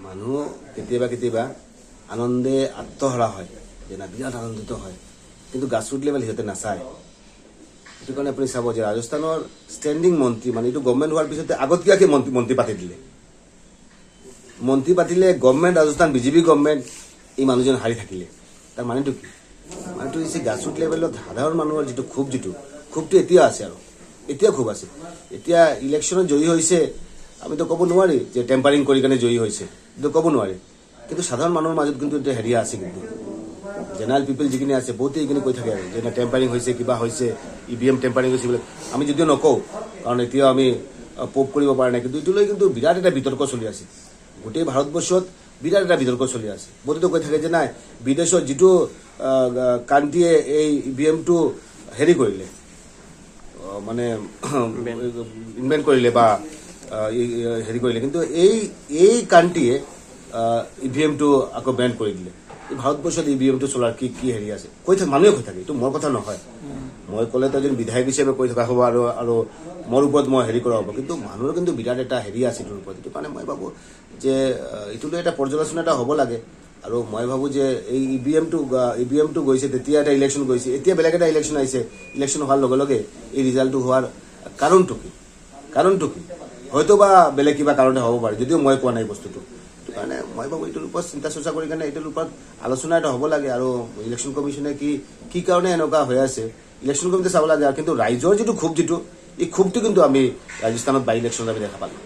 মানুহ কেতিয়াবা কেতিয়াবা আনন্দে আত্মহাৰা হয় যে না বিৰাট আনন্দিত হয় কিন্তু গ্ৰাছৰুট লেভেল সিহঁতে নাচায় সেইটো কাৰণে আপুনি চাব যে ৰাজস্থানৰ ষ্টেণ্ডিং মন্ত্ৰী মানে এইটো গভৰ্ণমেণ্ট হোৱাৰ পিছতে আগতীয়াকৈ মন্ত্ৰী পাতি দিলে গভৰ্ণমেণ্ট ৰাজস্থান বিজেপি গভৰ্ণমেণ্ট এই মানুহজন হাৰি থাকিলে তাৰ মানেটো কি মানেটো হৈছে গ্ৰাছৰুট লেভেলত সাধাৰণ মানুহৰ যিটো ক্ষোভটো এতিয়া আছে আৰু এতিয়া ক্ষোভ আছে এতিয়া ইলেকশ্যনত জয়ী হৈছে আমিতো ক'ব নোৱাৰি যে টেম্পাৰিং কৰি কেনে জয়ী হৈছে এইটো ক'ব নোৱাৰি কিন্তু সাধাৰণ মানুহৰ মাজত কিন্তু এতিয়া হেৰিয়া আছে কিন্তু জেনাৰেল পিপল যিখিনি আছে বহুতে এইখিনি কৈ থাকে আৰু যে টেম্পাৰিং হৈছে কিবা হৈছে EVM টেম্পাৰিং হৈছে বোলে আমি যদিও নকওঁ কাৰণ এতিয়াও আমি প্ৰুভ কৰিব পৰা নাই কিন্তু এইটোলৈ কিন্তু বিৰাট এটা বিতৰ্ক চলি আছে গোটেই ভাৰতবৰ্ষত বিৰাট এটা বিতৰ্ক চলি আছে বহুতেতো কৈ থাকে যে নাই বিদেশত যিটো কাণ্ট্ৰিয়ে এই EVMটো হেৰি কৰিলে মানে ইনভেণ্ট কৰিলে বা হেৰি কৰিলে কিন্তু এই কাণ্ট্ৰিয়ে EVMটো আকৌ বেন কৰি দিলে ভাৰতবৰ্ষত EVMটো চলাৰ কি হেৰি আছে কৈ থাকে মানুহে কৈ থাকে এইটো মোৰ কথা নহয় মই ক'লে তো এজন বিধায়ক হিচাপে কৈ থকা হ'ব আৰু মোৰ ওপৰত মই হেৰি কৰা হ'ব কিন্তু মানুহৰ কিন্তু বিৰাট এটা হেৰি আছে এইটোৰ ওপৰত এইটো কাৰণে মই ভাবোঁ যে এইটোলৈ এটা পৰ্যালোচনা এটা হ'ব লাগে আৰু মই ভাবোঁ যে এই EVMটো গৈছে তেতিয়া এটা ইলেকশ্যন গৈছে এতিয়া বেলেগ এটা ইলেকশ্যন আহিছে ইলেকশ্যন হোৱাৰ লগে লগে এই ৰিজাল্টটো হোৱাৰ কাৰণটো কি হয়তো বা বেলেগ কিবা কাৰণতে হ'ব পাৰে যদিও মই কোৱা নাই বস্তুটো সেইটো কাৰণে মই ভাবোঁ এইটোৰ ওপৰত চিন্তা চৰ্চা কৰি কেনে এইটোৰ ওপৰত আলোচনা এটা হ'ব লাগে আৰু ইলেকশ্যন কমিশ্যনে কি কাৰণে এনেকুৱা হৈ আছে ইলেকশ্যন কমিশ্যনে চাব লাগে কিন্তু ৰাইজৰ যিটো ক্ষোভ এই ক্ষোভটো কিন্তু আমি ৰাজস্থানত বাই ইলেকশ্যনত আমি দেখা পালোঁ